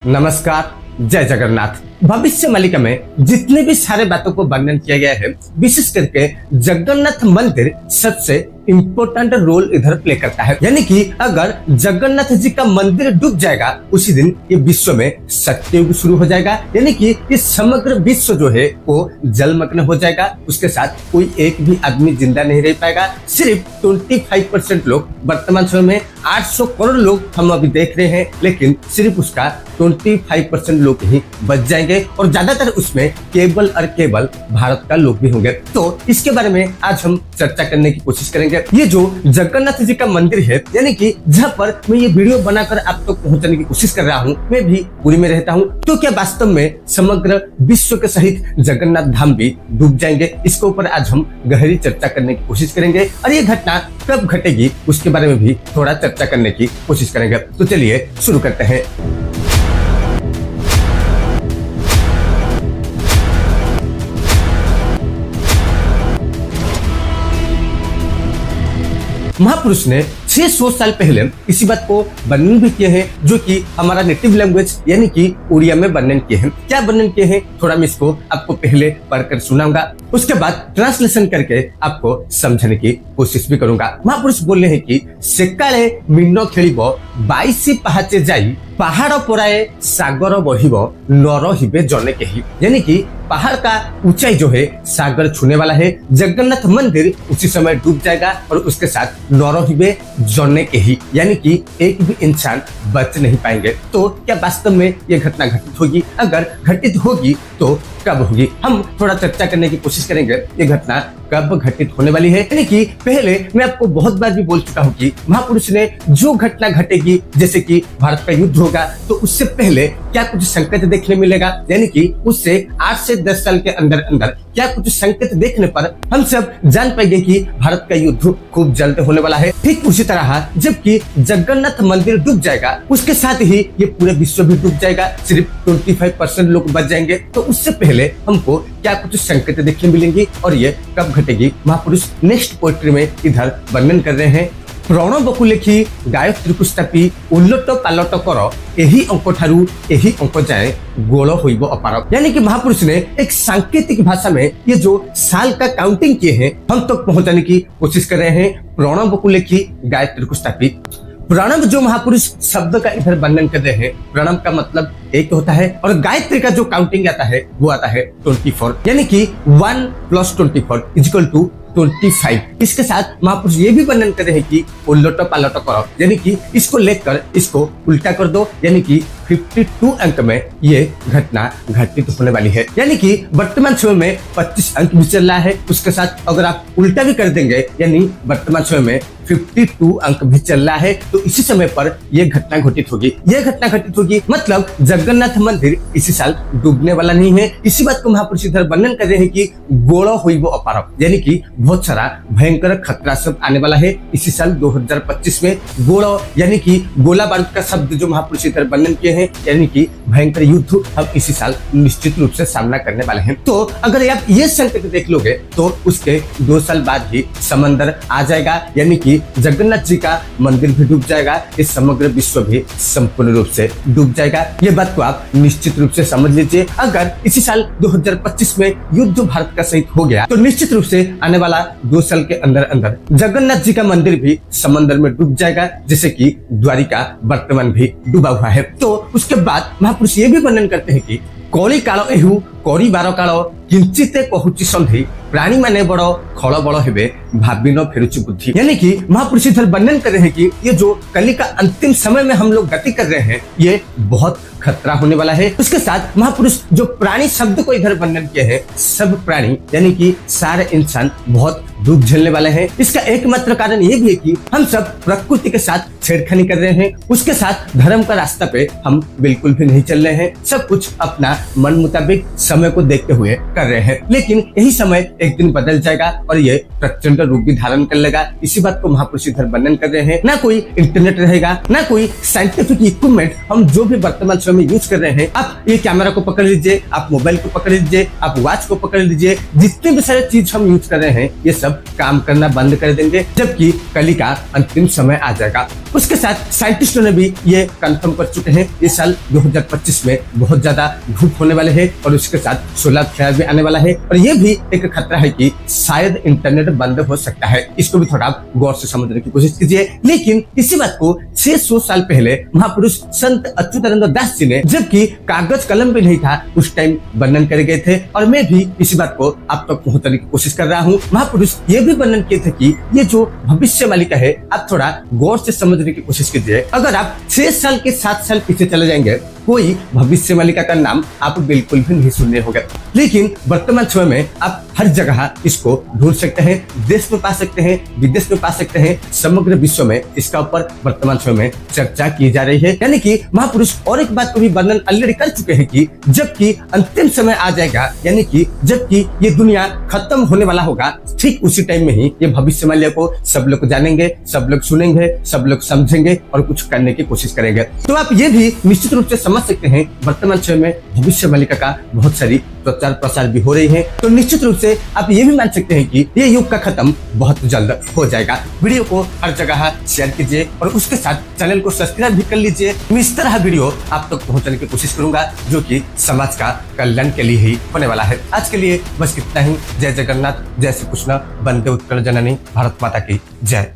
नमस्कार, जय जगन्नाथ। भविष्य मालिका में जितने भी सारे बातों को वर्णन किया गया है, विशेष करके जगन्नाथ मंदिर सबसे इम्पोर्टेंट रोल इधर प्ले करता है। यानी कि अगर जगन्नाथ जी का मंदिर डूब जाएगा, उसी दिन ये विश्व में सत्ययुग शुरू हो जाएगा। यानी कि ये समग्र विश्व जो है वो जलमग्न हो जाएगा। उसके साथ कोई एक भी आदमी जिंदा नहीं रह पाएगा। सिर्फ 25% लोग, वर्तमान समय में 800 करोड़ लोग हम अभी देख रहे हैं, लेकिन सिर्फ उसका 25% लोग ही बच जाएंगे और ज्यादातर उसमें केवल और केवल भारत का लोग भी होंगे। तो इसके बारे में आज हम चर्चा करने की कोशिश करेंगे। ये जो जगन्नाथ जी का मंदिर है, यानी कि जहाँ पर मैं ये वीडियो बनाकर आप तक पहुंचाने की कोशिश कर रहा हूँ, मैं भी पुरी में रहता हूँ, तो क्या वास्तव में समग्र विश्व के सहित जगन्नाथ धाम भी डूब जाएंगे? इसके ऊपर आज हम गहरी चर्चा करने की कोशिश करेंगे और ये घटना कब घटेगी उसके बारे में भी थोड़ा चर्चा करने की कोशिश करेंगे। तो चलिए शुरू करते हैं। महापुरुष ने 600 साल पहले इसी बात को वर्णन भी किए हैं, जो कि हमारा नेटिव लैंग्वेज यानी कि उड़िया में वर्णन किए हैं। क्या वर्णन किए हैं, थोड़ा मैं इसको आपको पहले पढ़कर सुनाऊंगा, उसके बाद ट्रांसलेशन करके आपको समझने की कोशिश भी करूंगा। महापुरुष बोल रहे हैं कि सेकाले मिन्न खेलिबो 22 पहाचे जाई पहाड़ पराए सागर बढ़िबो नर हिबे जने केही। यानी कि पहाड़ का ऊंचाई जो है सागर छूने वाला है। जगन्नाथ मंदिर उसी समय डूब जाएगा और उसके साथ नर हिबे जने केही, यानी कि एक भी इंसान बच नहीं पाएंगे। तो क्या वास्तव में ये घटना घटित होगी? अगर घटित होगी तो कब होगी? हम थोड़ा चर्चा करने की कोशिश करेंगे ये घटना कब घटित होने वाली है। यानी कि पहले मैं आपको बहुत बार भी बोल चुका हूँ कि महापुरुष ने जो घटना घटेगी, जैसे कि भारत का युद्ध होगा, तो उससे पहले क्या कुछ संकेत देखने मिलेगा, यानी कि उससे 8 से 10 साल के अंदर अंदर क्या कुछ संकेत देखने पर हम सब जान पाएंगे कि भारत का युद्ध खूब जल्द होने वाला है। ठीक उसी तरह जबकि जगन्नाथ मंदिर डूब जाएगा, उसके साथ ही ये पूरे विश्व भी डूब जाएगा। सिर्फ 25% लोग बच जाएंगे। तो उससे पहले हमको क्या कुछ संकेत देखने मिलेंगी और ये कब घटेगी? महापुरुष नेक्स्ट पोएट्री में इधर वर्णन कर रहे हैं। प्रणव लेखी गायत्री पुस्तपी उल्लट पालट कर एही अंक ठारू एही अंक जाए गोल होइबो अपार। यानी कि महापुरुष ने एक सांकेतिक भाषा में ये जो साल का काउंटिंग किए हैं हम तक पहुंचाने की कोशिश कर रहे हैं। प्रणव लेखी गायत्री पुस्तपी, प्रणव जो महापुरुष शब्द का इधर वर्णन कर रहे हैं, प्रणव का मतलब एक होता है और गायत्री का जो काउंटिंग आता है वो आता है 24। यानी कि 1 + 24 = 25। इसके साथ महापुरुष ये भी वर्णन कर रहे हैं कि उल्लट पालट करो, यानी कि इसको लेकर इसको उल्टा कर दो, यानी कि 52 अंक में ये घटना घटित होने वाली है। यानी कि वर्तमान समय में 25 अंक भी चल रहा है, उसके साथ अगर आप उल्टा भी कर देंगे, यानी वर्तमान समय में 52 अंक भी चल रहा है, तो इसी समय पर यह घटना घटित होगी। यह घटना घटित होगी मतलब जगन्नाथ मंदिर इसी साल डूबने वाला नहीं है। इसी बात को महापुरुष इधर वर्णन कर रहे हैं कि गोला होइबो अपार, यानी कि बहुत सारा भयंकर खतरा सब आने वाला है इसी साल 2025 में। गोला यानी कि गोला बारूद का शब्द जो महापुरुष इधर वर्णन किए हैं, यानी कि भयंकर युद्ध हम इसी साल निश्चित रूप से सामना करने वाले हैं। तो अगर आप ये संकेत देख लोगे तो उसके 2 साल बाद ही समंदर आ जाएगा, यानी कि जगन्नाथ जी का मंदिर भी डूब जाएगा, इस समग्र विश्व भी संपूर्ण रूप से डूब जाएगा। ये बात को आप निश्चित रूप से समझ लीजिए। अगर इसी साल 2025 में युद्ध भारत का सहित हो गया तो निश्चित रूप से आने वाला 2 साल के अंदर अंदर जगन्नाथ जी का मंदिर भी समंदर में डूब जाएगा, जैसे कि द्वारिका वर्तमान भी डूबा हुआ है। तो उसके बाद महापुरुष ये भी वर्णन करते हैं कि कौली काल एहू करी बार काल किंचिते कहूची संधि प्राणी माने बड़ खल बड़ हेबे भाबिन फेरुची बुद्धि। यानी कि महापुरुष इधर वर्णन कर रहे हैं कि ये जो कली का अंतिम समय में हम लोग गति कर रहे हैं, ये बहुत खतरा होने वाला है। उसके साथ महापुरुष जो प्राणी शब्द को इधर वर्णन किए हैं, सब प्राणी यानी कि सारे इंसान बहुत दुख झेलने वाले हैं। इसका एकमात्र कारण ये भी है कि हम सब प्रकृति के साथ छेड़खानी कर रहे हैं, उसके साथ धर्म का रास्ता पे हम बिल्कुल भी नहीं चल रहे हैं। सब कुछ अपना मन मुताबिक समय को देखते हुए कर रहे हैं, लेकिन यही समय एक दिन बदल जाएगा और ये प्रचंड रूप भी धारण कर लेगा। इसी बात को महापुरुष इधर वर्णन कर रहे हैं। ना कोई इंटरनेट रहेगा, ना कोई साइंटिफिक इक्विपमेंट हम जो भी वर्तमान समय में यूज कर रहे हैं। आप ये कैमरा को पकड़ लीजिए, आप मोबाइल को पकड़ लीजिए, आप वॉच को पकड़ लीजिए, जितने भी सारे चीज हम यूज कर रहे हैं ये सब काम करना बंद कर देंगे जबकि कली का अंतिम समय आ जाएगा। उसके साथ साइंटिस्टों ने भी ये कंफर्म कर चुके हैं इस साल 2025 में बहुत ज्यादा धूप होने वाले है और उसके साथ सोलर फ्लेयर भी आने वाला है और ये भी एक खतरा है कि शायद इंटरनेट बंद हो सकता है। इसको भी थोड़ा आप गौर से समझने की कोशिश कीजिए। लेकिन इसी बात को 600 साल पहले महापुरुष संत अच्युतानंद दास जी ने, जबकि कागज कलम भी नहीं था, उस टाइम वर्णन करे गए थे और मैं भी इसी बात को आप तक पहुंचाने की कोशिश कर रहा हूँ। महापुरुष ये भी वर्णन किए थे कि ये जो भविष्य मालिका है आप थोड़ा गौर से समझने की कोशिश कीजिए। अगर आप 6 साल के 7 साल पीछे चले जाएंगे कोई भविष्य मालिका का नाम आप बिल्कुल भी नहीं सुनने होंगे, लेकिन वर्तमान समय में आप हर जगह इसको ढूंढ सकते हैं। देश में पा सकते हैं, विदेश में पा सकते हैं, समग्र विश्व में इसका ऊपर वर्तमान समय में चर्चा की जा रही है। यानी कि महापुरुष और एक बात को भी वर्णन ऑलरेडी कर चुके हैं कि जबकि अंतिम समय आ जाएगा, यानी कि जबकि ये दुनिया खत्म होने वाला होगा, ठीक उसी टाइम में ही ये भविष्य मालिका को सब लोग जानेंगे, सब लोग सुनेंगे, सब लोग समझेंगे और कुछ करने की कोशिश करेंगे। तो आप ये भी निश्चित रूप से समझ सकते हैं वर्तमान समय में भविष्य मालिका का बहुत सारी प्रचार प्रसार भी हो रही है। तो निश्चित रूप से आप ये भी मान सकते हैं कि ये युग का खत्म बहुत जल्द हो जाएगा। वीडियो को हर जगह शेयर कीजिए और उसके साथ चैनल को सब्सक्राइब भी कर लीजिए। मैं इस तरह वीडियो आप तक पहुंचाने की कोशिश करूंगा जो कि समाज का कल्याण के लिए ही होने वाला है। आज के लिए बस इतना ही। जय जगन्नाथ, जय श्री कृष्ण, वंदे उत्कल जननी, भारत माता की जय।